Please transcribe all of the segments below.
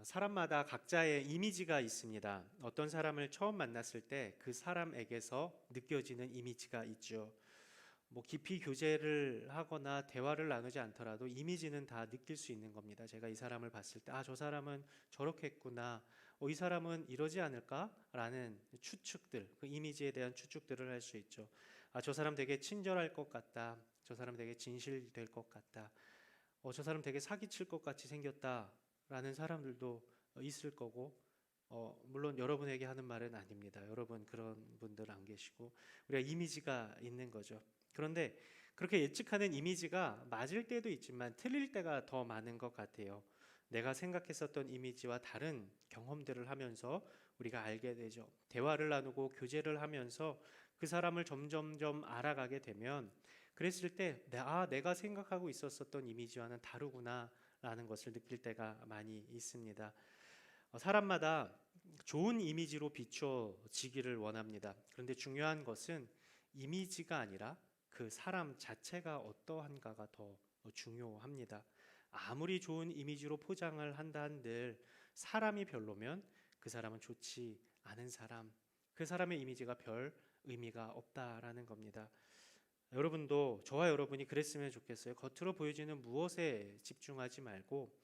사람마다 각자의 이미지가 있습니다. 어떤 사람을 처음 만났을 때 그 사람에게서 느껴지는 이미지가 있죠. 깊이 교제를 하거나 대화를 나누지 않더라도 이미지는 다 느낄 수 있는 겁니다. 제가 이 사람을 봤을 때, 저 사람은 저렇게 했구나. 이 사람은 이러지 않을까라는 추측들, 그 이미지에 대한 추측들을 할 수 있죠. 저 사람 되게 친절할 것 같다. 저 사람 되게 진실될 것 같다. 저 사람 되게 사기칠 것 같이 생겼다라는 사람들도 있을 거고, 물론 여러분에게 하는 말은 아닙니다. 여러분 그런 분들 안 계시고 우리가 이미지가 있는 거죠. 그런데 그렇게 예측하는 이미지가 맞을 때도 있지만 틀릴 때가 더 많은 것 같아요. 내가 생각했었던 이미지와 다른 경험들을 하면서 우리가 알게 되죠. 대화를 나누고 교제를 하면서 그 사람을 점점점 알아가게 되면 그랬을 때 내가 생각하고 있었던 이미지와는 다르구나라는 것을 느낄 때가 많이 있습니다. 사람마다 좋은 이미지로 비춰지기를 원합니다. 그런데 중요한 것은 이미지가 아니라 그 사람 자체가 어떠한가가 더 중요합니다. 아무리 좋은 이미지로 포장을 한다 한들 사람이 별로면 그 사람은 좋지 않은 사람, 그 사람의 이미지가 별 의미가 없다라는 겁니다. 여러분도 저와 여러분이 그랬으면 좋겠어요. 겉으로 보여지는 무엇에 집중하지 말고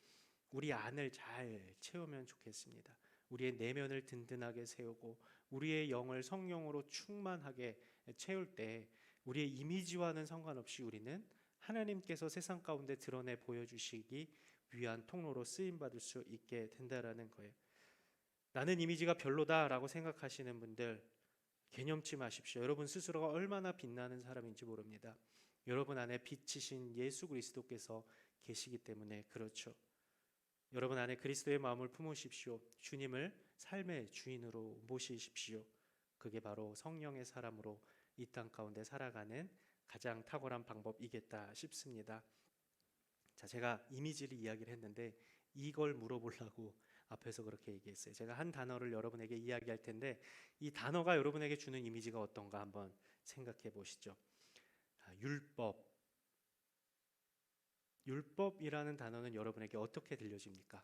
우리 안을 잘 채우면 좋겠습니다. 우리의 내면을 든든하게 세우고 우리의 영을 성령으로 충만하게 채울 때 우리의 이미지와는 상관없이 우리는 하나님께서 세상 가운데 드러내 보여주시기 위한 통로로 쓰임받을 수 있게 된다라는 거예요. 나는 이미지가 별로다라고 생각하시는 분들 개념치 마십시오. 여러분 스스로가 얼마나 빛나는 사람인지 모릅니다. 여러분 안에 빛이신 예수 그리스도께서 계시기 때문에 그렇죠. 여러분 안에 그리스도의 마음을 품으십시오. 주님을 삶의 주인으로 모시십시오. 그게 바로 성령의 사람으로 이 땅 가운데 살아가는 가장 탁월한 방법이겠다 싶습니다. 자, 제가 이미지를 이야기를 했는데 이걸 물어보려고 앞에서 그렇게 얘기했어요. 제가 한 단어를 여러분에게 이야기할 텐데 이 단어가 여러분에게 주는 이미지가 어떤가 한번 생각해 보시죠. 율법. 율법이라는 단어는 여러분에게 어떻게 들려집니까?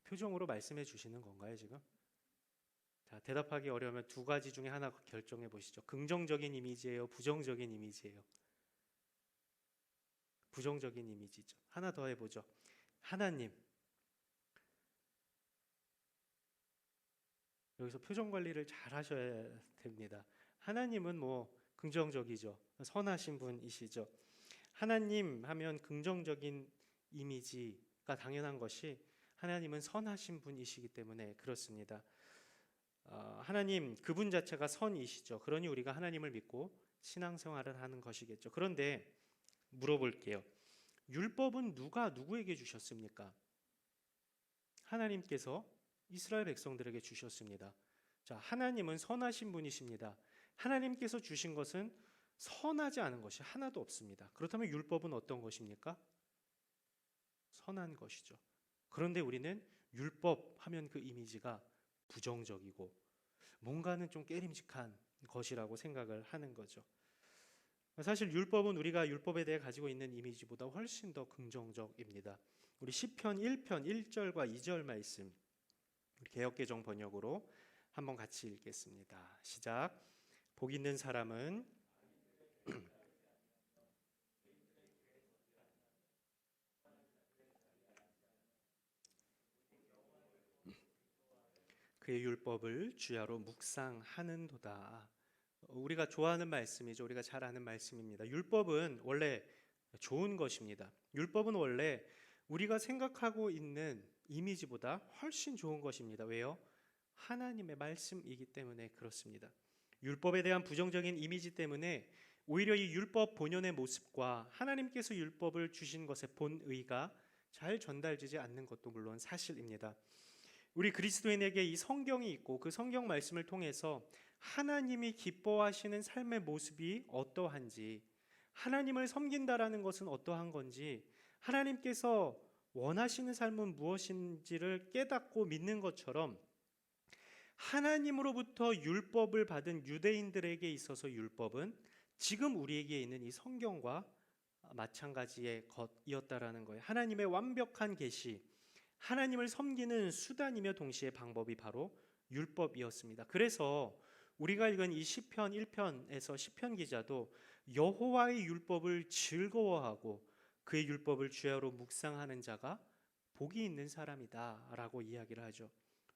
표정으로 말씀해 주시는 건가요, 지금? 자, 대답하기 어려우면 두 가지 중에 하나 결정해 보시죠. 긍정적인 이미지예요, 부정적인 이미지예요? 부정적인 이미지죠. 하나 더 해보죠. 하나님. 여기서 표정 관리를 잘 하셔야 됩니다. 하나님은 긍정적이죠. 선하신 분이시죠. 하나님 하면 긍정적인 이미지가 당연한 것이 하나님은 선하신 분이시기 때문에 그렇습니다. 하나님 그분 자체가 선이시죠. 그러니 우리가 하나님을 믿고 신앙생활을 하는 것이겠죠. 그런데 물어볼게요. 율법은 누가 누구에게 주셨습니까? 하나님께서 이스라엘 백성들에게 주셨습니다. 자, 하나님은 선하신 분이십니다. 하나님께서 주신 것은 선하지 않은 것이 하나도 없습니다. 그렇다면 율법은 어떤 것입니까? 선한 것이죠. 그런데 우리는 율법 하면 그 이미지가 부정적이고 뭔가는 좀 깨림직한 것이라고 생각을 하는 거죠. 사실 율법은 우리가 율법에 대해 가지고 있는 이미지보다 훨씬 더 긍정적입니다. 우리 시편 1편 1절과 2절 말씀 우리 개역개정 번역으로 한번 같이 읽겠습니다. 시작. 복 있는 사람은 그의 율법을 주야로 묵상하는도다. 우리가 좋아하는 말씀이죠. 우리가 잘 아는 말씀입니다. 율법은 원래 좋은 것입니다. 율법은 원래 우리가 생각하고 있는 이미지보다 훨씬 좋은 것입니다. 왜요? 하나님의 말씀이기 때문에 그렇습니다. 율법에 대한 부정적인 이미지 때문에 오히려 이 율법 본연의 모습과 하나님께서 율법을 주신 것의 본의가 잘 전달되지 않는 것도 물론 사실입니다. 우리 그리스도인에게 이 성경이 있고 그 성경 말씀을 통해서 하나님이 기뻐하시는 삶의 모습이 어떠한지, 하나님을 섬긴다라는 것은 어떠한 건지, 하나님께서 원하시는 삶은 무엇인지를 깨닫고 믿는 것처럼 하나님으로부터 율법을 받은 유대인들에게 있어서 율법은 지금 우리에게 있는 이 성경과 마찬가지의 것이었다라는 거예요. 하나님의 완벽한 계시, 하나님을 섬기는 수단이며 동시에 방법이 바로 율법이었습니다. 그래서 우리가 읽은 이 시편 1편에서 시편 기자도 여호와의 율법을 즐거워하고 그의 율법을 주야로 묵상하는 자가 복이 있는 사람이다라고 이야기를 하죠.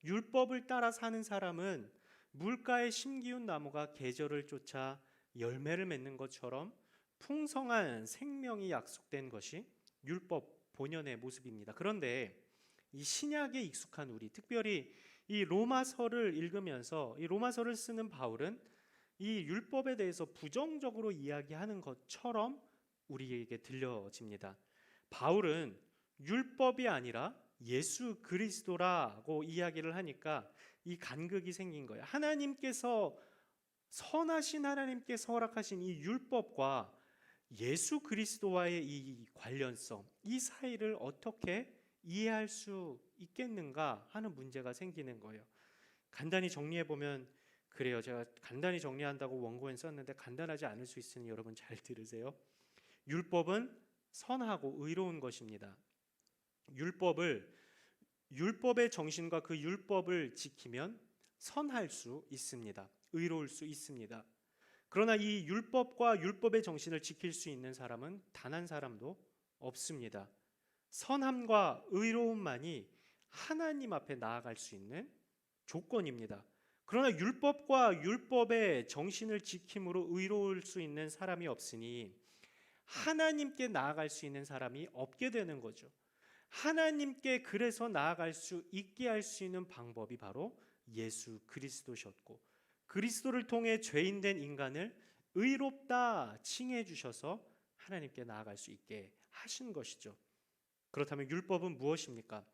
율법을 따라 사는 사람은 물가에 심기운 나무가 계절을 쫓아 열매를 맺는 것처럼 풍성한 생명이 약속된 것이 율법 본연의 모습입니다. 그런데 이 신약에 익숙한 우리, 특별히 이 로마서를 읽으면서 이 로마서를 쓰는 바울은 이 율법에 대해서 부정적으로 이야기하는 것처럼 우리에게 들려집니다. 바울은 율법이 아니라 예수 그리스도라고 이야기를 하니까 이 간극이 생긴 거예요. 선하신 하나님께서 허락하신 이 율법과 예수 그리스도와의 이 관련성, 이 사이를 어떻게 이해할 수 있겠는가 하는 문제가 생기는 거예요. 간단히 정리해 보면 그래요. 제가 간단히 정리한다고 원고엔 썼는데 간단하지 않을 수 있으니 여러분 잘 들으세요. 율법은 선하고 의로운 것입니다. 율법의 정신과 그 율법을 지키면 선할 수 있습니다. 의로울 수 있습니다. 그러나 이 율법과 율법의 정신을 지킬 수 있는 사람은 단 한 사람도 없습니다. 선함과 의로움만이 하나님 앞에 나아갈 수 있는 조건입니다. 그러나 율법과 율법의 정신을 지킴으로 의로울 수 있는 사람이 없으니 하나님께 나아갈 수 있는 사람이 없게 되는 거죠. 하나님께 그래서 나아갈 수 있게 할 수 있는 방법이 바로 예수 그리스도셨고, 그리스도를 통해 죄인된 인간을 의롭다 칭해 주셔서 하나님께 나아갈 수 있게 하신 것이죠. 그렇다면 율법은 무엇입니까?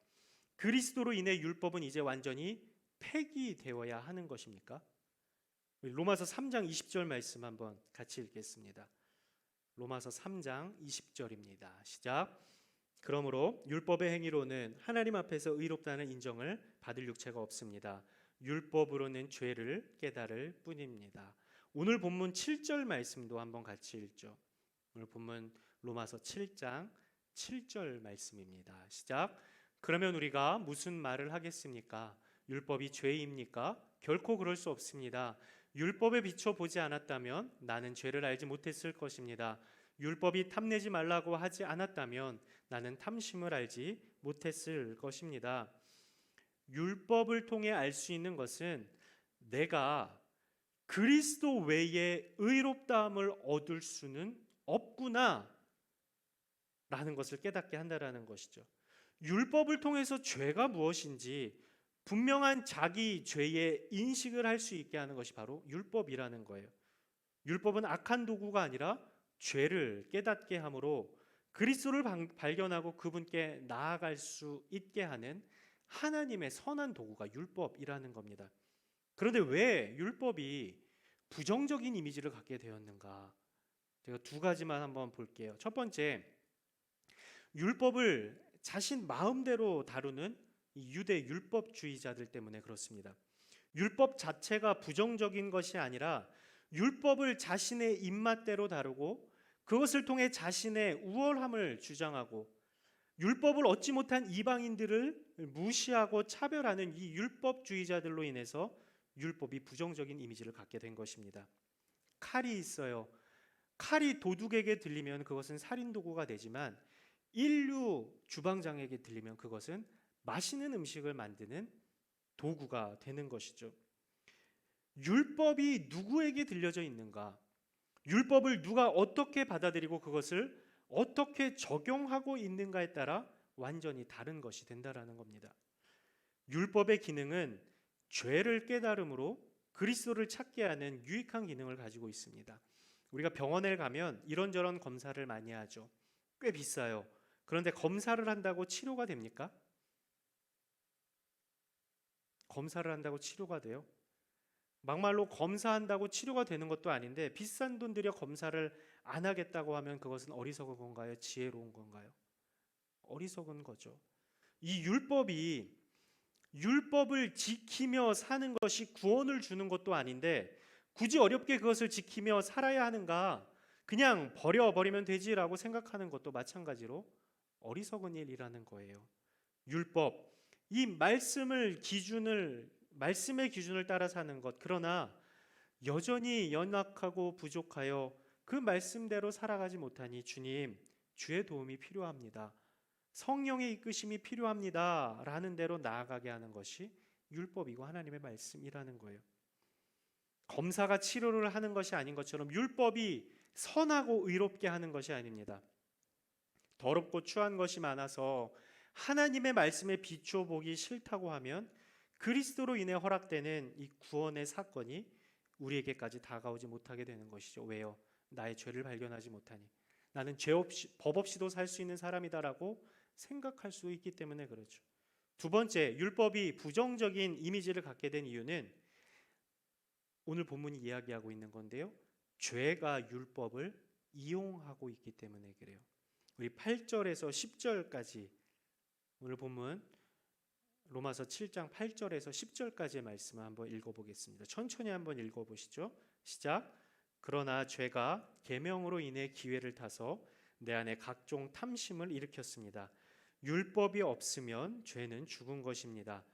그리스도로 인해 율법은 이제 완전히 폐기되어야 하는 것입니까? 로마서 3장 20절 말씀 한번 같이 읽겠습니다. 로마서 3장 20절입니다. 시작. 그러므로 율법의 행위로는 하나님 앞에서 의롭다는 인정을 받을 육체가 없습니다. 율법으로는 죄를 깨달을 뿐입니다. 오늘 본문 7절 말씀도 한번 같이 읽죠. 오늘 본문 로마서 7장 7절 말씀입니다. 시작. 그러면 우리가 무슨 말을 하겠습니까? 율법이 죄입니까? 결코 그럴 수 없습니다. 율법에 비춰 보지 않았다면 나는 죄를 알지 못했을 것입니다. 율법이 탐내지 말라고 하지 않았다면 나는 탐심을 알지 못했을 것입니다. 율법을 통해 알 수 있는 것은 내가 그리스도 외에 의롭다함을 얻을 수는 없구나 라는 것을 깨닫게 한다라는 것이죠. 율법을 통해서 죄가 무엇인지 분명한 자기 죄의 인식을 할 수 있게 하는 것이 바로 율법이라는 거예요. 율법은 악한 도구가 아니라 죄를 깨닫게 함으로 그리스도를 발견하고 그분께 나아갈 수 있게 하는 하나님의 선한 도구가 율법이라는 겁니다. 그런데 왜 율법이 부정적인 이미지를 갖게 되었는가? 제가 두 가지만 한번 볼게요. 첫 번째, 율법을 자신 마음대로 다루는 유대 율법주의자들 때문에 그렇습니다. 율법 자체가 부정적인 것이 아니라 율법을 자신의 입맛대로 다루고 그것을 통해 자신의 우월함을 주장하고 율법을 얻지 못한 이방인들을 무시하고 차별하는 이 율법주의자들로 인해서 율법이 부정적인 이미지를 갖게 된 것입니다. 칼이 있어요. 칼이 도둑에게 들리면 그것은 살인도구가 되지만 인류 주방장에게 들리면 그것은 맛있는 음식을 만드는 도구가 되는 것이죠. 율법이 누구에게 들려져 있는가? 율법을 누가 어떻게 받아들이고 그것을 어떻게 적용하고 있는가에 따라 완전히 다른 것이 된다라는 겁니다. 율법의 기능은 죄를 깨달음으로 그리스도를 찾게 하는 유익한 기능을 가지고 있습니다. 우리가 병원에 가면 이런저런 검사를 많이 하죠. 꽤 비싸요. 그런데 검사를 한다고 치료가 됩니까? 검사를 한다고 치료가 돼요? 막말로 검사한다고 치료가 되는 것도 아닌데 비싼 돈 들여 검사를 안 하겠다고 하면 그것은 어리석은 건가요? 지혜로운 건가요? 어리석은 거죠. 이 율법을 지키며 사는 것이 구원을 주는 것도 아닌데 굳이 어렵게 그것을 지키며 살아야 하는가? 그냥 버려버리면 되지라고 생각하는 것도 마찬가지로 어리석은 일이라는 거예요. 율법, 이 말씀의 기준을 따라 사는 것. 그러나 여전히 연약하고 부족하여 그 말씀대로 살아가지 못하니 주님, 주의 도움이 필요합니다. 성령의 이끄심이 필요합니다. 라는 대로 나아가게 하는 것이 율법이고 하나님의 말씀이라는 거예요. 검사가 치료를 하는 것이 아닌 것처럼 율법이 선하고 의롭게 하는 것이 아닙니다. 더럽고 추한 것이 많아서 하나님의 말씀에 비추어 보기 싫다고 하면 그리스도로 인해 허락되는 이 구원의 사건이 우리에게까지 다가오지 못하게 되는 것이죠. 왜요? 나의 죄를 발견하지 못하니. 나는 죄 없이, 법 없이도 살 수 있는 사람이다라고 생각할 수 있기 때문에 그렇죠. 두 번째, 율법이 부정적인 이미지를 갖게 된 이유는 오늘 본문이 이야기하고 있는 건데요. 죄가 율법을 이용하고 있기 때문에 그래요. 우리 8절에서 10절까지 오늘 본문 로마서 7장 8절에서 10절까지의 말씀을 한번 읽어보겠습니다. 천천히 한번 읽어보시죠. 시작. 그러나 죄가 계명으로 인해 기회를 타서 내 안에 각종 탐심을 일으켰습니다. 율법이 없으면 죄는 죽은 것입니다.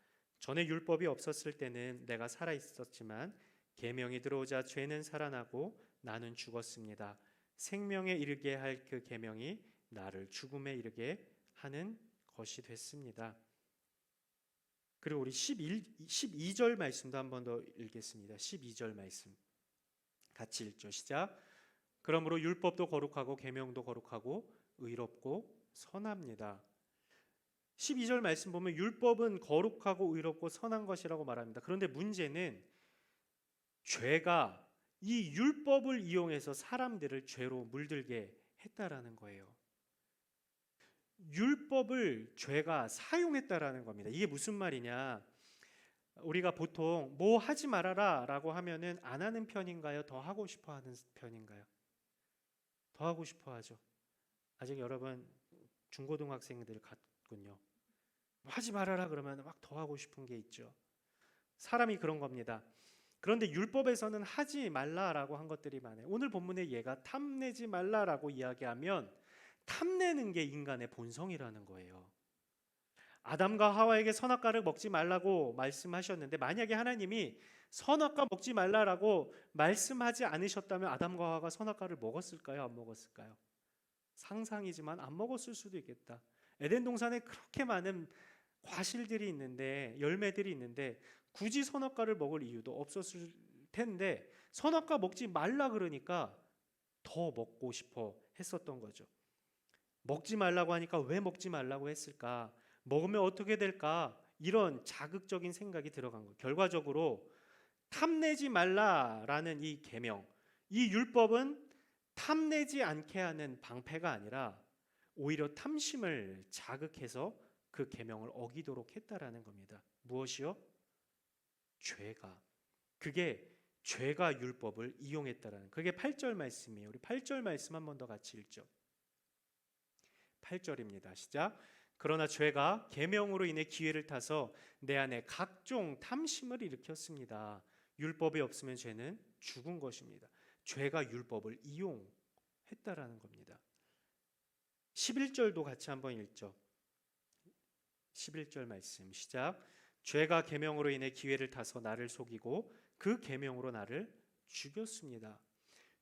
전에 율법이 없었을 때는 내가 살아 있었지만 계명이 들어오자 죄는 살아나고 나는 죽었습니다. 생명에 이르게 할 그 계명이 나를 죽음에 이르게 하는 것이 됐습니다. 그리고 우리 12절 말씀도 한 번 더 읽겠습니다. 12절 말씀 같이 읽죠. 시작. 그러므로 율법도 거룩하고 계명도 거룩하고 의롭고 선합니다. 12절 말씀 보면 율법은 거룩하고 의롭고 선한 것이라고 말합니다. 그런데 문제는 죄가 이 율법을 이용해서 사람들을 죄로 물들게 했다라는 거예요. 율법을 죄가 사용했다라는 겁니다. 이게 무슨 말이냐? 우리가 보통 뭐 하지 말아라 라고 하면은 안 하는 편인가요? 더 하고 싶어 하는 편인가요? 더 하고 싶어 하죠. 아직 여러분 중고등학생들 같군요. 하지 말아라 그러면 막 더 하고 싶은 게 있죠. 사람이 그런 겁니다. 그런데 율법에서는 하지 말라라고 한 것들이 많아요. 오늘 본문의 예가 탐내지 말라라고 이야기하면 탐내는 게 인간의 본성이라는 거예요. 아담과 하와에게 선악과를 먹지 말라고 말씀하셨는데 만약에 하나님이 선악과 먹지 말라라고 말씀하지 않으셨다면 아담과 하와가 선악과를 먹었을까요? 안 먹었을까요? 상상이지만 안 먹었을 수도 있겠다. 에덴 동산에 그렇게 많은 과실들이 있는데, 열매들이 있는데 굳이 선악과를 먹을 이유도 없었을 텐데 선악과 먹지 말라 그러니까 더 먹고 싶어 했었던 거죠. 먹지 말라고 하니까 왜 먹지 말라고 했을까? 먹으면 어떻게 될까? 이런 자극적인 생각이 들어간 거예요. 결과적으로 탐내지 말라라는 이 계명, 이 율법은 탐내지 않게 하는 방패가 아니라 오히려 탐심을 자극해서 그 계명을 어기도록 했다라는 겁니다. 무엇이요? 죄가. 그게 죄가 율법을 이용했다라는, 그게 8절 말씀이에요. 우리 8절 말씀 한 번 더 같이 읽죠. 8절입니다. 시작. 그러나 죄가 계명으로 인해 기회를 타서 내 안에 각종 탐심을 일으켰습니다. 율법이 없으면 죄는 죽은 것입니다. 죄가 율법을 이용했다라는 겁니다. 11절도 같이 한번 읽죠. 11절 말씀 시작. 죄가 계명으로 인해 기회를 타서 나를 속이고 그 계명으로 나를 죽였습니다.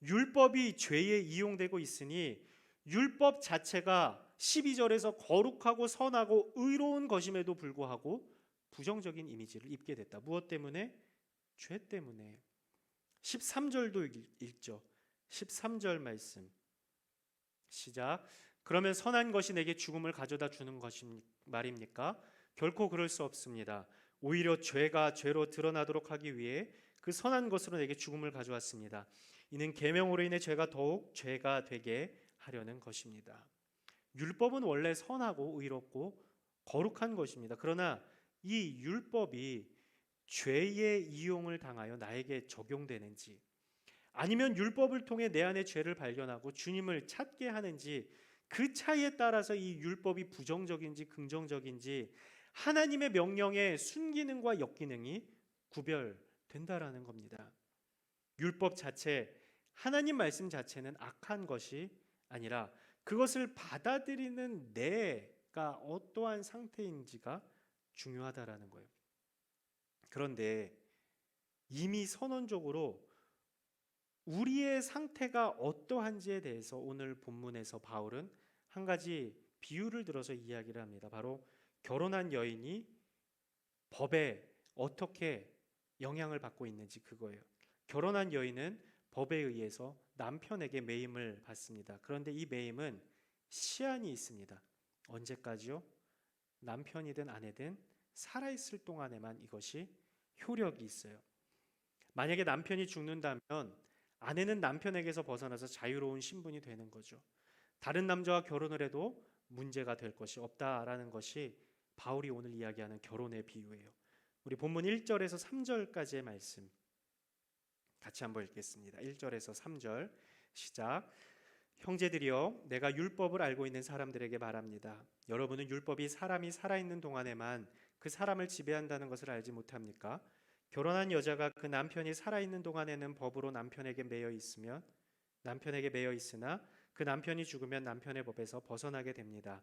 율법이 죄에 이용되고 있으니 율법 자체가 12절에서 거룩하고 선하고 의로운 것임에도 불구하고 부정적인 이미지를 입게 됐다. 무엇 때문에? 죄 때문에. 13절도 읽죠. 13절 말씀 시작. 그러면 선한 것이 내게 죽음을 가져다 주는 것이 말입니까? 결코 그럴 수 없습니다. 오히려 죄가 죄로 드러나도록 하기 위해 그 선한 것으로 내게 죽음을 가져왔습니다. 이는 계명으로 인해 죄가 더욱 죄가 되게 하려는 것입니다. 율법은 원래 선하고 의롭고 거룩한 것입니다. 그러나 이 율법이 죄의 이용을 당하여 나에게 적용되는지, 아니면 율법을 통해 내 안에 죄를 발견하고 주님을 찾게 하는지, 그 차이에 따라서 이 율법이 부정적인지 긍정적인지 하나님의 명령의 순기능과 역기능이 구별된다라는 겁니다. 율법 자체, 하나님 말씀 자체는 악한 것이 아니라 그것을 받아들이는 내 상태가 어떠한 상태인지가 중요하다라는 거예요. 그런데 이미 선언적으로 우리의 상태가 어떠한지에 대해서 오늘 본문에서 바울은 한 가지 비유를 들어서 이야기를 합니다. 바로 결혼한 여인이 법에 어떻게 영향을 받고 있는지 그거예요. 결혼한 여인은 법에 의해서 남편에게 매임을 받습니다. 그런데 이 매임은 시한이 있습니다. 언제까지요? 남편이든 아내든 살아있을 동안에만 이것이 효력이 있어요. 만약에 남편이 죽는다면 아내는 남편에게서 벗어나서 자유로운 신분이 되는 거죠. 다른 남자와 결혼을 해도 문제가 될 것이 없다라는 것이 바울이 오늘 이야기하는 결혼의 비유예요. 우리 본문 1절에서 3절까지의 말씀 같이 한번 읽겠습니다. 1절에서 3절 시작. 형제들이여, 내가 율법을 알고 있는 사람들에게 말합니다. 여러분은 율법이 사람이 살아있는 동안에만 그 사람을 지배한다는 것을 알지 못합니까? 결혼한 여자가 그 남편이 살아있는 동안에는 법으로 남편에게 매여 있으나 그 남편이 죽으면 남편의 법에서 벗어나게 됩니다.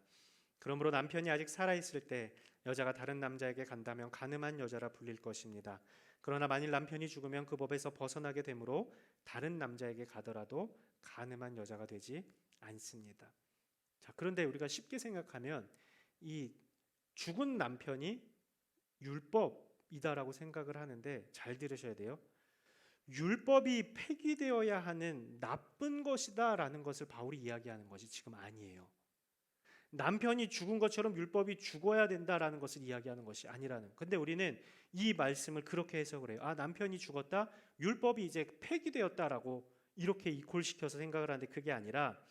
그러므로 남편이 아직 살아있을 때 여자가 다른 남자에게 간다면 간음한 여자라 불릴 것입니다. 그러나 만일 남편이 죽으면 그 법에서 벗어나게 되므로 다른 남자에게 가더라도 간음한 여자가 되지 않습니다. 자, 그런데 우리가 쉽게 생각하면 이 죽은 남편이 율법이다라고 생각을 하는데 잘 들으셔야 돼요. 율법이 폐기되어야 하는 나쁜 것이다라는 것을 바울이 이야기하는 것이 지금 아니에요. 남편이 죽은 것처럼 율법이 죽어야 된다라는 것을 이야기하는 것이 아니라는. 근데 우리는 이 말씀을 그렇게 해석을 해요. 아, 남편이 죽었다, 율법이 이제 폐기되었다라고 이렇게 이퀄시켜서 생각을 하는데 그게 아니라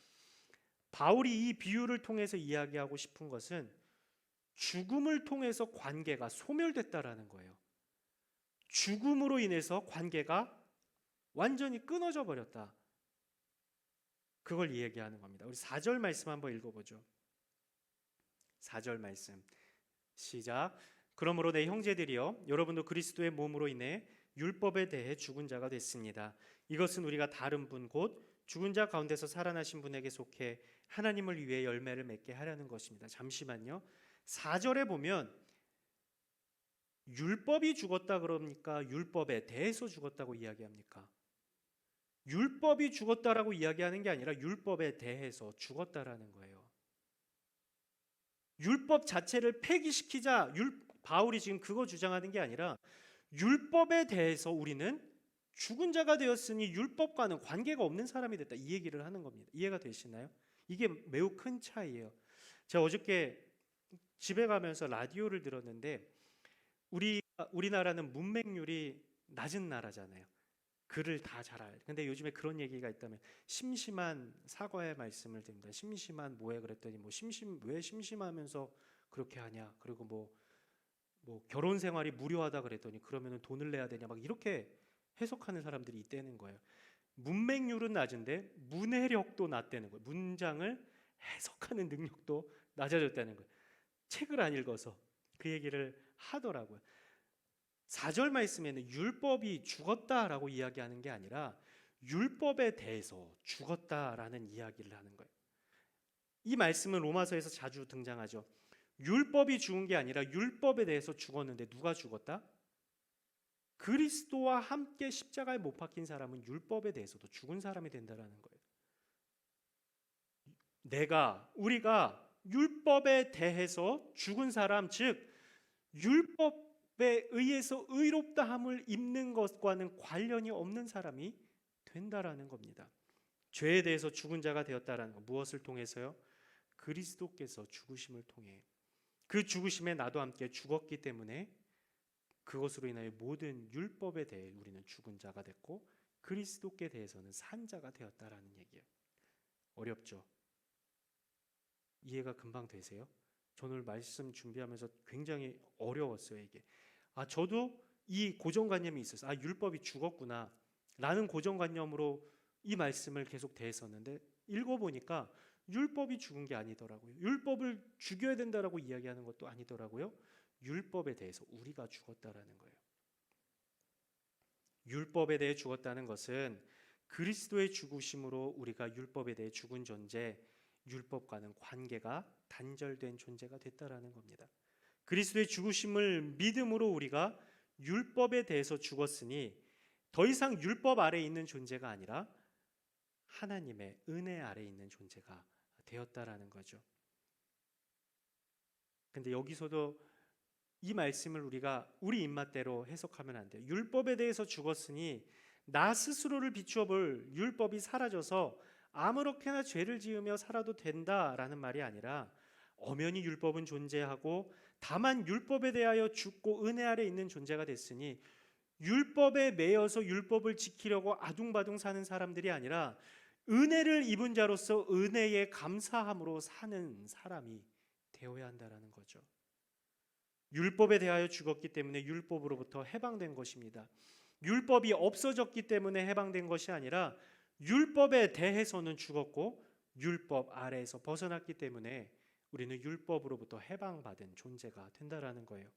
바울이 이 비유를 통해서 이야기하고 싶은 것은 죽음을 통해서 관계가 소멸됐다라는 거예요. 죽음으로 인해서 관계가 완전히 끊어져 버렸다. 그걸 이야기하는 겁니다. 우리 4절 말씀 한번 읽어보죠. 4절 말씀 시작. 그러므로 내 형제들이여, 여러분도 그리스도의 몸으로 인해 율법에 대해 죽은 자가 됐습니다. 이것은 우리가 다른 분 곧 죽은 자 가운데서 살아나신 분에게 속해 하나님을 위해 열매를 맺게 하려는 것입니다. 잠시만요. 4절에 보면 율법이 죽었다 그럽니까? 율법에 대해서 죽었다고 이야기합니까? 율법이 죽었다라고 이야기하는 게 아니라 율법에 대해서 죽었다라는 거예요. 율법 자체를 폐기시키자, 바울이 지금 그거 주장하는 게 아니라 율법에 대해서 우리는 죽은 자가 되었으니 율법과는 관계가 없는 사람이 됐다, 이 얘기를 하는 겁니다. 이해가 되시나요? 이게 매우 큰 차이예요. 제가 어저께 집에 가면서 라디오를 들었는데 우리나라는 문맹률이 낮은 나라잖아요. 글을 다 잘 알. 근데 요즘에 그런 얘기가 있다면 심심한 사과의 말씀을 드립니다. 심심한 뭐해 그랬더니 왜 심심하면서 그렇게 하냐. 그리고 뭐 결혼 생활이 무료하다 그랬더니 그러면은 돈을 내야 되냐. 막 이렇게 해석하는 사람들이 있다는 거예요. 문맹률은 낮은데 문해력도 낮다는 거예요. 문장을 해석하는 능력도 낮아졌다는 거예요. 책을 안 읽어서 그 얘기를 하더라고요. 4절 말씀에는 율법이 죽었다라고 이야기하는 게 아니라 율법에 대해서 죽었다라는 이야기를 하는 거예요. 이 말씀은 로마서에서 자주 등장하죠. 율법이 죽은 게 아니라 율법에 대해서 죽었는데 누가 죽었다? 그리스도와 함께 십자가에 못 박힌 사람은 율법에 대해서도 죽은 사람이 된다라는 거예요. 우리가 율법에 대해서 죽은 사람, 즉 율법에 의해서 의롭다함을 입는 것과는 관련이 없는 사람이 된다라는 겁니다. 죄에 대해서 죽은 자가 되었다라는 것, 무엇을 통해서요? 그리스도께서 죽으심을 통해. 그 죽으심에 나도 함께 죽었기 때문에 그것으로 인하여 모든 율법에 대해 우리는 죽은 자가 됐고 그리스도께 대해서는 산 자가 되었다라는 얘기예요. 어렵죠? 이해가 금방 되세요? 저는 말씀 준비하면서 굉장히 어려웠어요, 이게. 저도 이 고정관념이 있었어요. 율법이 죽었구나 라는 고정관념으로 이 말씀을 계속 대했었는데 읽어보니까 율법이 죽은 게 아니더라고요. 율법을 죽여야 된다라고 이야기하는 것도 아니더라고요. 율법에 대해서 우리가 죽었다라는 거예요. 율법에 대해 죽었다는 것은 그리스도의 죽으심으로 우리가 율법에 대해 죽은 존재, 율법과는 관계가 단절된 존재가 됐다라는 겁니다. 그리스도의 죽으심을 믿음으로 우리가 율법에 대해서 죽었으니 더 이상 율법 아래에 있는 존재가 아니라 하나님의 은혜 아래에 있는 존재가 되었다라는 거죠. 근데 여기서도 이 말씀을 우리가 우리 입맛대로 해석하면 안 돼요. 율법에 대해서 죽었으니 나 스스로를 비추어 볼 율법이 사라져서 아무렇게나 죄를 지으며 살아도 된다라는 말이 아니라 엄연히 율법은 존재하고 다만 율법에 대하여 죽고 은혜 아래 있는 존재가 됐으니 율법에 매여서 율법을 지키려고 아둥바둥 사는 사람들이 아니라 은혜를 입은 자로서 은혜에 감사함으로 사는 사람이 되어야 한다라는 거죠. 율법에 대하여 죽었기 때문에 율법으로부터 해방된 것입니다. 율법이 없어졌기 때문에 해방된 것이 아니라 율법에 대해서는 죽었고 율법 아래에서 벗어났기 때문에 우리는 율법으로부터 해방받은 존재가 된다라는 거예요.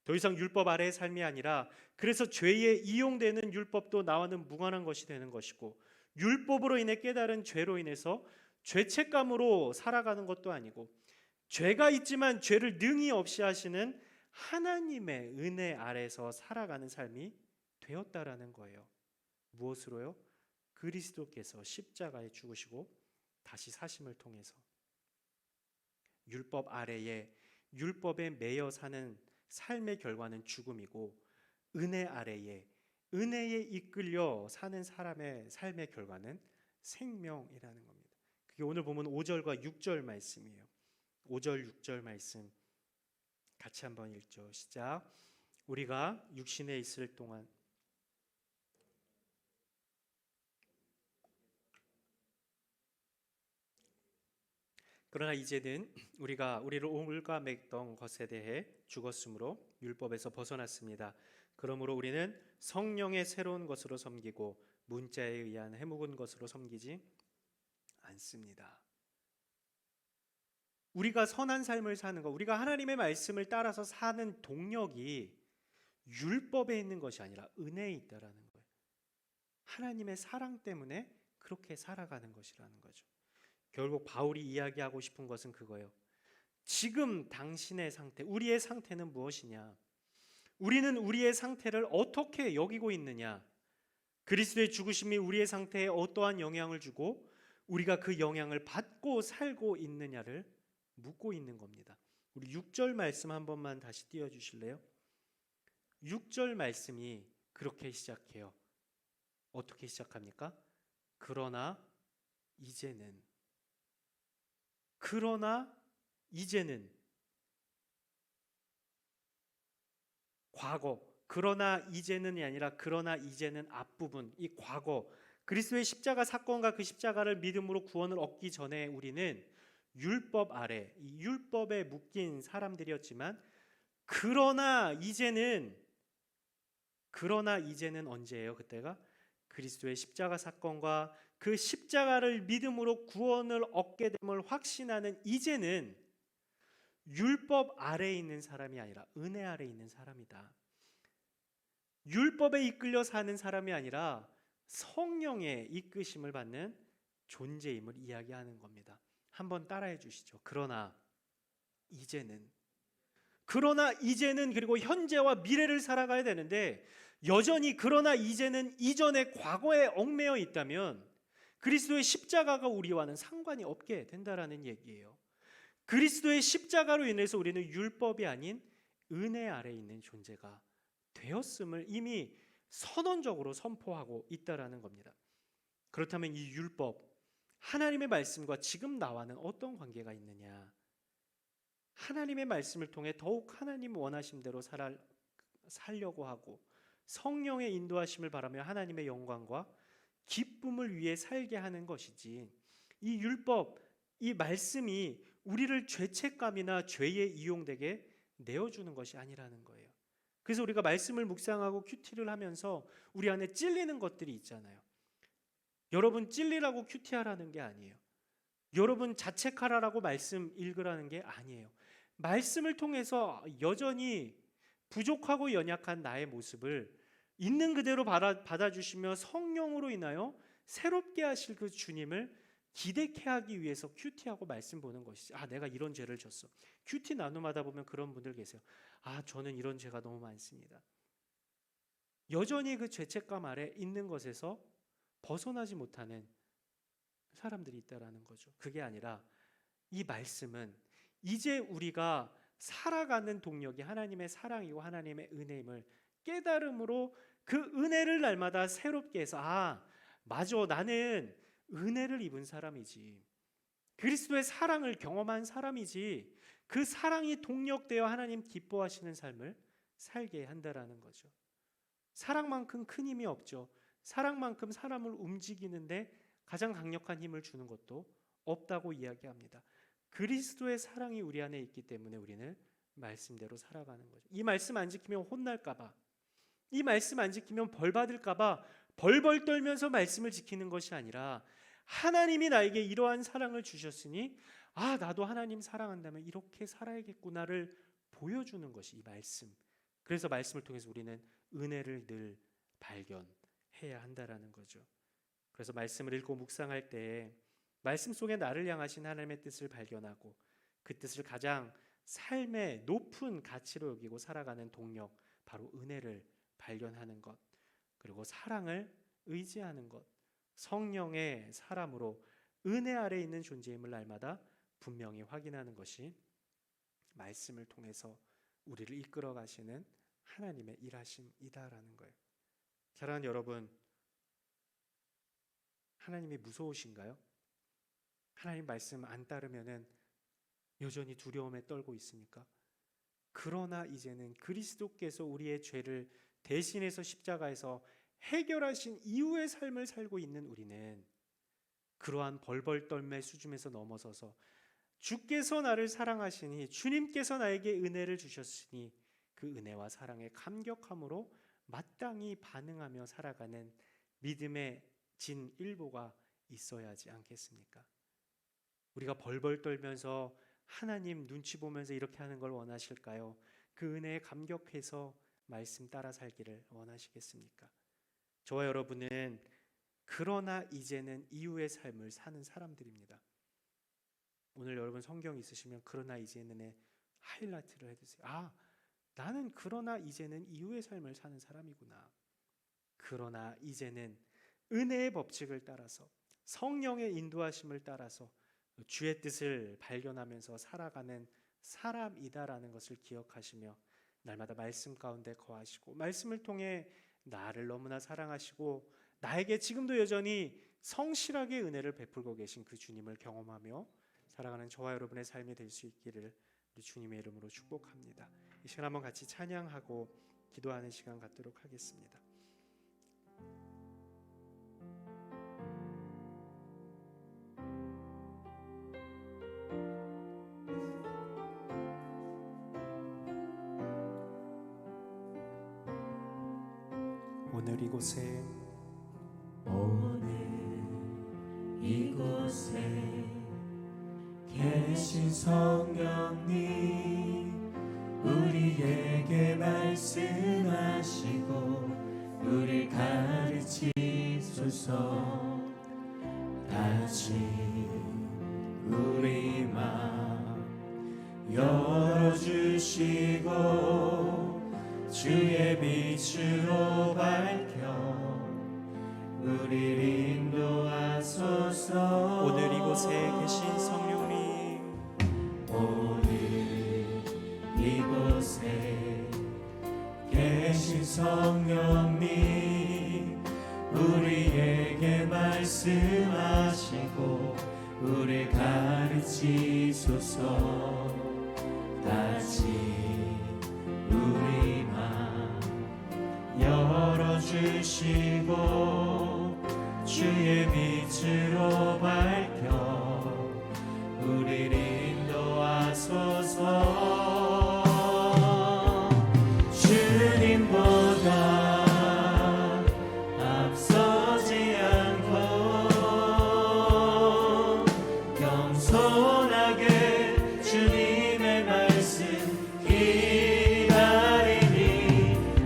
더 이상 율법 아래의 삶이 아니라 그래서 죄에 이용되는 율법도 나와는 무관한 것이 되는 것이고 율법으로 인해 깨달은 죄로 인해서 죄책감으로 살아가는 것도 아니고 죄가 있지만 죄를 능히 없이 하시는 하나님의 은혜 아래에서 살아가는 삶이 되었다라는 거예요. 무엇으로요? 그리스도께서 십자가에 죽으시고 다시 사심을 통해서 율법 아래에 율법에 매여 사는 삶의 결과는 죽음이고 은혜 아래에 은혜에 이끌려 사는 사람의 삶의 결과는 생명이라는 겁니다. 그게 오늘 보면 5절과 6절 말씀이에요. 5절 6절 말씀 같이 한번 읽죠. 시작. 우리가 육신에 있을 동안 그러나 이제는 우리가 우리를 올가맸던 것에 대해 죽었으므로 율법에서 벗어났습니다. 그러므로 우리는 성령의 새로운 것으로 섬기고 문자에 의한 해묵은 것으로 섬기지 않습니다. 우리가 선한 삶을 사는 것, 우리가 하나님의 말씀을 따라서 사는 동력이 율법에 있는 것이 아니라 은혜에 있다라는 거예요. 하나님의 사랑 때문에 그렇게 살아가는 것이라는 거죠. 결국 바울이 이야기하고 싶은 것은 그거예요. 지금 당신의 상태, 우리의 상태는 무엇이냐? 우리는 우리의 상태를 어떻게 여기고 있느냐? 그리스도의 죽으심이 우리의 상태에 어떠한 영향을 주고 우리가 그 영향을 받고 살고 있느냐를 묻고 있는 겁니다. 우리 6절 말씀 한 번만 다시 띄워주실래요? 6절 말씀이 그렇게 시작해요. 어떻게 시작합니까? 그러나 이제는 과거, 그러나 이제는이 아니라 그러나 이제는 앞부분, 이 과거, 그리스도의 십자가 사건과 그 십자가를 믿음으로 구원을 얻기 전에 우리는 율법 아래, 이 율법에 묶인 사람들이었지만 그러나 이제는 언제예요? 그때가 그리스도의 십자가 사건과 그 십자가를 믿음으로 구원을 얻게 됨을 확신하는 이제는 율법 아래에 있는 사람이 아니라 은혜 아래에 있는 사람이다. 율법에 이끌려 사는 사람이 아니라 성령의 이끄심을 받는 존재임을 이야기하는 겁니다. 한번 따라해 주시죠. 그러나 이제는 그리고 현재와 미래를 살아가야 되는데 여전히 그러나 이제는 이전의 과거에 얽매여 있다면 그리스도의 십자가가 우리와는 상관이 없게 된다라는 얘기예요. 그리스도의 십자가로 인해서 우리는 율법이 아닌 은혜 아래에 있는 존재가 되었음을 이미 선언적으로 선포하고 있다라는 겁니다. 그렇다면 이 율법, 하나님의 말씀과 지금 나와는 어떤 관계가 있느냐? 하나님의 말씀을 통해 더욱 하나님 원하신 대로 살려고 하고 성령의 인도하심을 바라며 하나님의 영광과 기쁨을 위해 살게 하는 것이지, 이 율법, 이 말씀이 우리를 죄책감이나 죄에 이용되게 내어주는 것이 아니라는 거예요. 그래서 우리가 말씀을 묵상하고 큐티를 하면서 우리 안에 찔리는 것들이 있잖아요. 여러분, 찔리라고 큐티하라는 게 아니에요. 여러분, 자책하라라고 말씀 읽으라는 게 아니에요. 말씀을 통해서 여전히 부족하고 연약한 나의 모습을 있는 그대로 받아주시며 성령으로 인하여 새롭게 하실 그 주님을 기대케 하기 위해서 큐티하고 말씀 보는 것이지. 내가 이런 죄를 졌어. 큐티 나눔하다 보면 그런 분들 계세요. 저는 이런 죄가 너무 많습니다. 여전히 그 죄책감 아래 있는 것에서 벗어나지 못하는 사람들이 있다라는 거죠. 그게 아니라 이 말씀은 이제 우리가 살아가는 동력이 하나님의 사랑이고 하나님의 은혜임을 깨달음으로 그 은혜를 날마다 새롭게 해서 맞아, 나는 은혜를 입은 사람이지, 그리스도의 사랑을 경험한 사람이지, 그 사랑이 동력되어 하나님 기뻐하시는 삶을 살게 한다라는 거죠. 사랑만큼 큰 힘이 없죠. 사랑만큼 사람을 움직이는데 가장 강력한 힘을 주는 것도 없다고 이야기합니다. 그리스도의 사랑이 우리 안에 있기 때문에 우리는 말씀대로 살아가는 거죠. 이 말씀 안 지키면 혼날까 봐, 이 말씀 안 지키면 벌 받을까 봐 벌벌 떨면서 말씀을 지키는 것이 아니라 하나님이 나에게 이러한 사랑을 주셨으니 나도 하나님 사랑한다면 이렇게 살아야겠구나를 보여주는 것이 이 말씀. 그래서 말씀을 통해서 우리는 은혜를 늘 발견해야 한다라는 거죠. 그래서 말씀을 읽고 묵상할 때 말씀 속에 나를 향하신 하나님의 뜻을 발견하고 그 뜻을 가장 삶의 높은 가치로 여기고 살아가는 동력, 바로 은혜를 발견하는 것, 그리고 사랑을 의지하는 것, 성령의 사람으로 은혜 아래 있는 존재임을 날마다 분명히 확인하는 것이 말씀을 통해서 우리를 이끌어 가시는 하나님의 일하심이다라는 거예요. 사랑하는 여러분, 하나님이 무서우신가요? 하나님 말씀 안 따르면은 여전히 두려움에 떨고 있습니까? 그러나 이제는 그리스도께서 우리의 죄를 대신해서 십자가에서 해결하신 이후의 삶을 살고 있는 우리는 그러한 벌벌 떨매 수준에서 넘어서서 주께서 나를 사랑하시니, 주님께서 나에게 은혜를 주셨으니 그 은혜와 사랑에 감격함으로 마땅히 반응하며 살아가는 믿음의 진일보가 있어야 하지 않겠습니까? 우리가 벌벌 떨면서 하나님 눈치 보면서 이렇게 하는 걸 원하실까요? 그 은혜에 감격해서 말씀 따라 살기를 원하시겠습니까? 저와 여러분은 그러나 이제는 이후의 삶을 사는 사람들입니다. 오늘 여러분 성경 있으시면 그러나 이제는의 하이라이트를 해주세요. 나는 그러나 이제는 이후의 삶을 사는 사람이구나. 그러나 이제는 은혜의 법칙을 따라서, 성령의 인도하심을 따라서 주의 뜻을 발견하면서 살아가는 사람이다라는 것을 기억하시며 날마다 말씀 가운데 거하시고, 말씀을 통해 나를 너무나 사랑하시고 나에게 지금도 여전히 성실하게 은혜를 베풀고 계신 그 주님을 경험하며 살아가는 저와 여러분의 삶이 될 수 있기를 우리 주님의 이름으로 축복합니다. 이 시간 한번 같이 찬양하고 기도하는 시간 갖도록 하겠습니다. 오늘 이곳에 계신 성령님, 우리에게 말씀하시고 우리 가르치소서. 다시 우리 마음 열어주시고 주의 빛으로 밝혀 우리를 인도하소서. 오늘 이곳에 계신 성령님, 오늘 이곳에 계신 성령님, 우리에게 말씀하시고 우리 가르치소서. 다시 우리 마음 열어주시고 주의 빛으로 밝혀 우리를 인도하소서. 주님보다 앞서지 않고 겸손하게 주님의 말씀 기다리니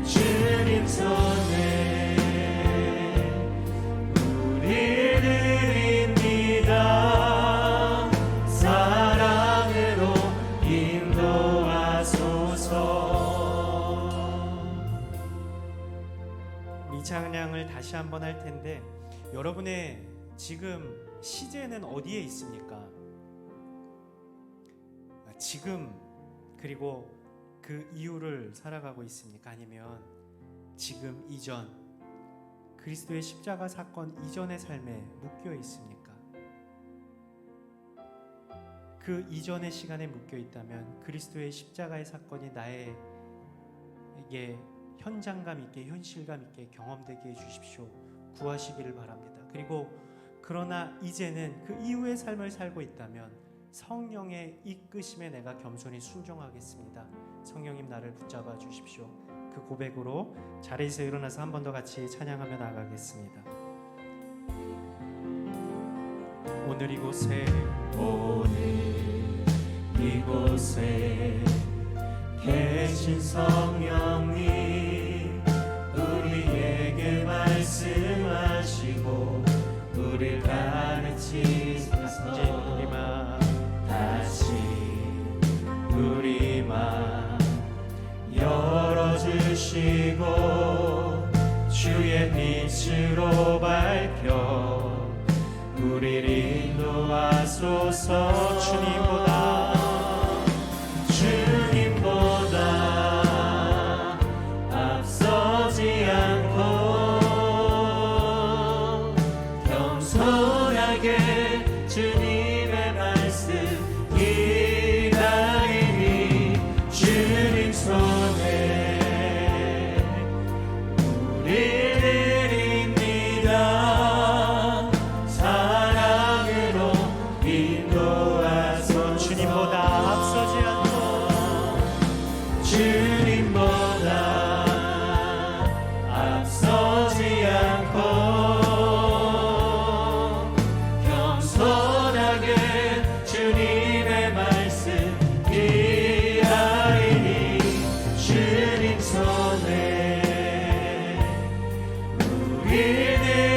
주님 손에 찬양을 다시 한번 할 텐데 여러분의 지금 시제는 어디에 있습니까? 지금 그리고 그 이후를 살아가고 있습니까? 아니면 지금 이전 그리스도의 십자가 사건 이전의 삶에 묶여 있습니까? 그 이전의 시간에 묶여 있다면 그리스도의 십자가의 사건이 나에게 현장감 있게 현실감 있게 경험되게 해주십시오. 구하시기를 바랍니다. 그리고 그러나 이제는 그 이후의 삶을 살고 있다면 성령의 이끄심에 내가 겸손히 순종하겠습니다. 성령님 나를 붙잡아 주십시오. 그 고백으로 자리에서 일어나서 한 번 더 같이 찬양하며 나가겠습니다. 오늘 이곳에 계신 성령님 우리에게 말씀하시고 우리를 가르치셔서 다시 우리 맘 열어주시고 주의 빛으로 밝혀 우리를 인도하소서. 주님보다 앞서지 않고 겸손하게 주님의 말씀 기다리니 주님 손에 우리 드립니다. 사랑으로 인도하소서. 주님보다 앞서지 않고 겸손하게 주님의 말씀 기다리니 주님 손에 우리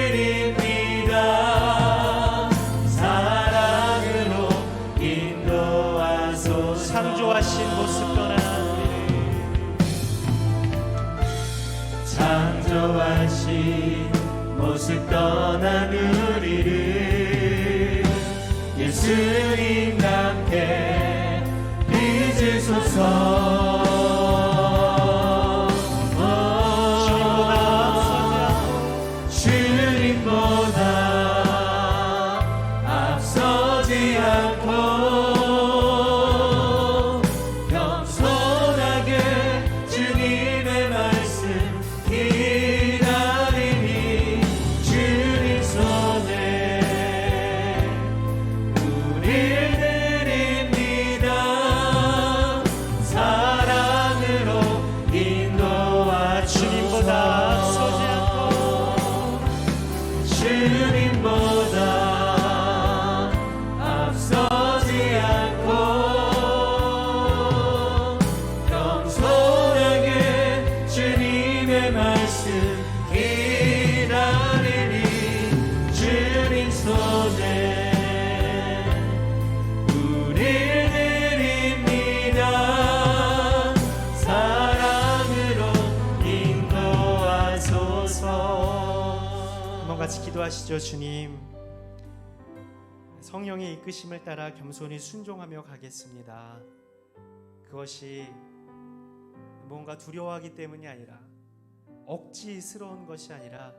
드립니다. 사랑으로 인도하소서. 창조하신 모습 창조하신 모습 떠난 우리를 예수님 함께 빚으소서. 주님보다 앞서지 않고 겸손하게 주님의 말씀 기다리니 주님 손에 우릴 드립니다. 사랑으로 인도하 주님보다 앞서지 않고 주님보다 앞서지 않고 겸손하게 주님의 말씀 기다리니 주님 손에 우릴 드립니다. 사랑으로 인도하소서. 한번 같이 기도하시죠. 주님, 성령의 이끄심을 따라 겸손히 순종하며 가겠습니다. 그것이 뭔가 두려워하기 때문이 아니라 억지스러운 것이 아니라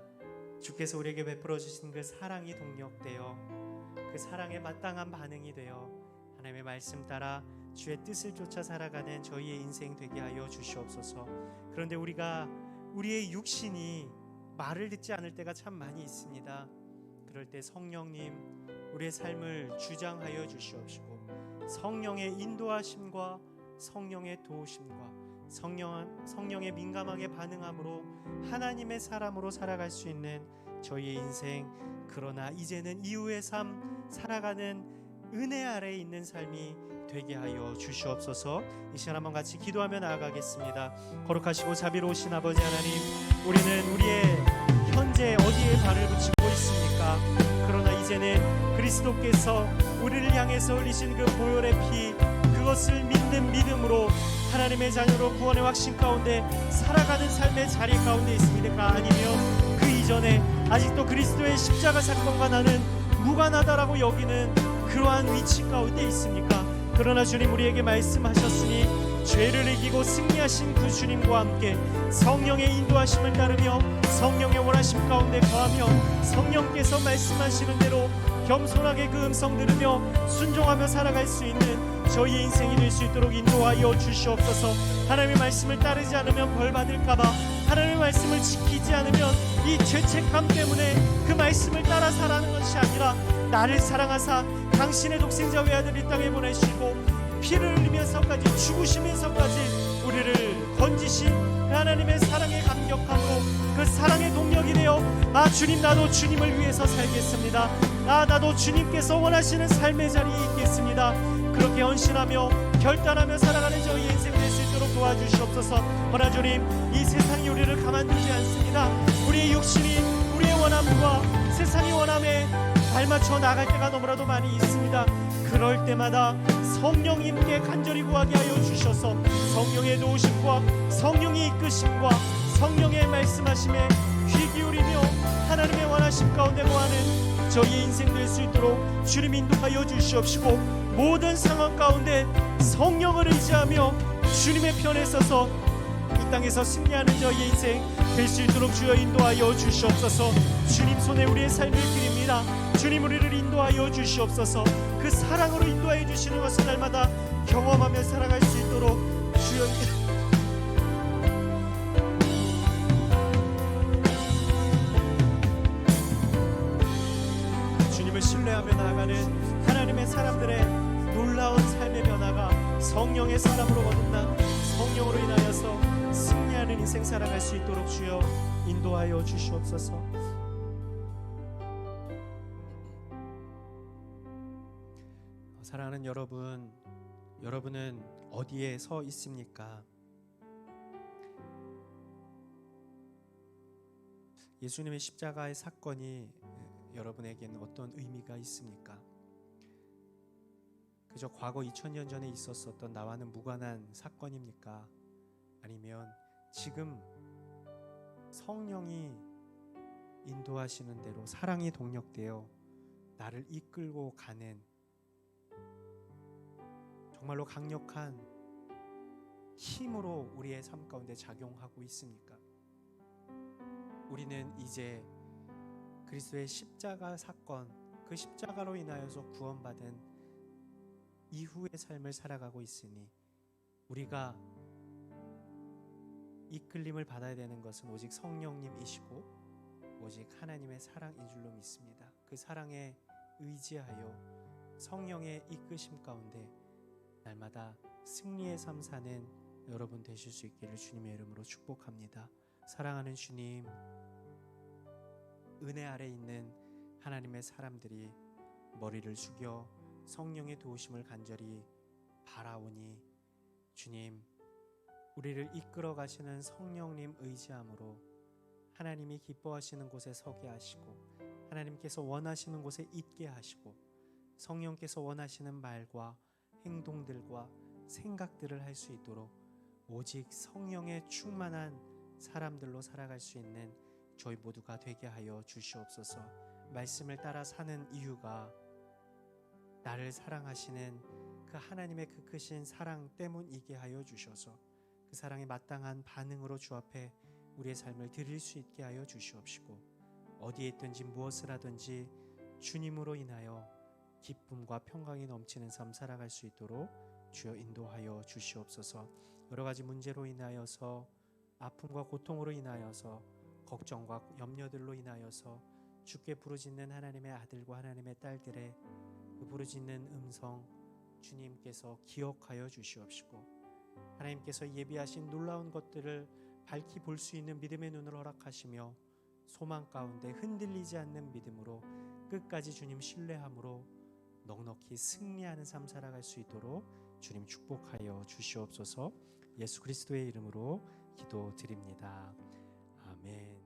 주께서 우리에게 베풀어 주신 그 사랑이 동력되어 그 사랑에 마땅한 반응이 되어 하나님의 말씀 따라 주의 뜻을 쫓아 살아가는 저희의 인생 되게 하여 주시옵소서. 그런데 우리의 육신이 말을 듣지 않을 때가 참 많이 있습니다. 그럴 때 성령님 우리의 삶을 주장하여 주시옵시고 성령의 인도하심과 성령의 도우심과 성령의 민감하게 반응함으로 하나님의 사람으로 살아갈 수 있는 저희의 인생, 그러나 이제는 이후의 삶 살아가는 은혜 아래에 있는 삶이 되게 하여 주시옵소서. 이 시간 한번 같이 기도하며 나아가겠습니다. 거룩하시고 자비로우신 아버지 하나님, 우리는 우리의 현재 어디에 발을 붙이고 있습니까? 그러나 이제는 그리스도께서 우리를 향해서 흘리신 그 보혈의 피, 그 그것을 믿는 믿음으로 하나님의 자녀로 구원의 확신 가운데 살아가는 삶의 자리 가운데 있습니까? 아니면 그 이전에 아직도 그리스도의 십자가 사건과 나는 무관하다라고 여기는 그러한 위치 가운데 있습니까? 그러나 주님 우리에게 말씀하셨으니 죄를 이기고 승리하신 그 주님과 함께 성령의 인도하심을 따르며 성령의 원하심 가운데 거하며 성령께서 말씀하시는 대로 겸손하게 그 음성 들으며 순종하며 살아갈 수 있는 저희의 인생이 될 수 있도록 인도하여 주시옵소서. 하나님의 말씀을 따르지 않으면 벌 받을까봐, 하나님의 말씀을 지키지 않으면 이 죄책감 때문에 그 말씀을 따라 살아가는 것이 아니라 나를 사랑하사 당신의 독생자 외아들을 이 땅에 보내시고 피를 흘리면서까지 죽으시면서까지 우리를 건지신 하나님의 사랑에 감격하고 그 사랑의 동력이 되어 주님, 나도 주님을 위해서 살겠습니다. 나도 주님께서 원하시는 삶의 자리에 있겠습니다. 그렇게 헌신하며 결단하며 살아가는 저희 인생 될 수 있도록 도와주시옵소서. 허나 주님, 이 세상이 우리를 가만두지 않습니다. 우리의 육신이 우리의 원함과 세상의 원함에 발맞춰 나갈 때가 너무나도 많이 있습니다. 그럴 때마다 성령님께 간절히 구하게 하여 주셔서 성령의 도우심과 성령의 이끄심과 성령의 말씀하심에 귀 기울이며 하나님의 원하심 가운데 거하는 저희의 인생 될 수 있도록 주님 인도하여 주시옵시고, 모든 상황 가운데 성령을 의지하며 주님의 편에 서서 이 땅에서 승리하는 저희의 인생 될 수 있도록 주여 인도하여 주시옵소서. 주님 손에 우리의 삶을 드립니다. 주님 우리를 인도하여 주시옵소서. 그 사랑으로 인도하여 주시는 것을 날마다 경험하며 살아갈 수 있도록 주여 주님을 신뢰하며 나아가는 하나님의 사람들의 놀라운 삶의 변화가 성령의 사람으로 거듭나 성령으로 인하여서 승리하는 인생 살아갈 수 있도록 주여 인도하여 주시옵소서. 사랑하는 여러분, 여러분은 어디에 서 있습니까? 예수님의 십자가의 사건이 여러분에게는 어떤 의미가 있습니까? 그저 과거 2000년 전에 있었던 나와는 무관한 사건입니까? 아니면 지금 성령이 인도하시는 대로 사랑이 동력되어 나를 이끌고 가는 정말로 강력한 힘으로 우리의 삶 가운데 작용하고 있습니까? 우리는 이제 그리스도의 십자가 사건, 그 십자가로 인하여서 구원받은 이후의 삶을 살아가고 있으니 우리가 이끌림을 받아야 되는 것은 오직 성령님이시고 오직 하나님의 사랑인 줄로 믿습니다. 그 사랑에 의지하여 성령의 이끄심 가운데 날마다 승리의 삶 사는 여러분 되실 수 있기를 주님의 이름으로 축복합니다. 사랑하는 주님, 은혜 아래 있는 하나님의 사람들이 머리를 숙여 성령의 도우심을 간절히 바라오니 주님, 우리를 이끌어 가시는 성령님 의지함으로 하나님이 기뻐하시는 곳에 서게 하시고 하나님께서 원하시는 곳에 있게 하시고 성령께서 원하시는 말과 행동들과 생각들을 할 수 있도록 오직 성령에 충만한 사람들로 살아갈 수 있는 저희 모두가 되게 하여 주시옵소서. 말씀을 따라 사는 이유가 나를 사랑하시는 그 하나님의 그 크신 사랑 때문이게 하여 주셔서 그 사랑에 마땅한 반응으로 주 앞에 우리의 삶을 드릴 수 있게 하여 주시옵시고, 어디에 있든지 무엇을 하든지 주님으로 인하여 기쁨과 평강이 넘치는 삶 살아갈 수 있도록 주여 인도하여 주시옵소서. 여러 가지 문제로 인하여서 아픔과 고통으로 인하여서 걱정과 염려들로 인하여서 주께 부르짖는 하나님의 아들과 하나님의 딸들의 그 부르짖는 음성 주님께서 기억하여 주시옵시고, 하나님께서 예비하신 놀라운 것들을 밝히 볼 수 있는 믿음의 눈을 허락하시며 소망 가운데 흔들리지 않는 믿음으로 끝까지 주님 신뢰함으로 넉넉히 승리하는 삶 살아갈 수 있도록 주님 축복하여 주시옵소서. 예수 그리스도의 이름으로 기도드립니다. 아멘.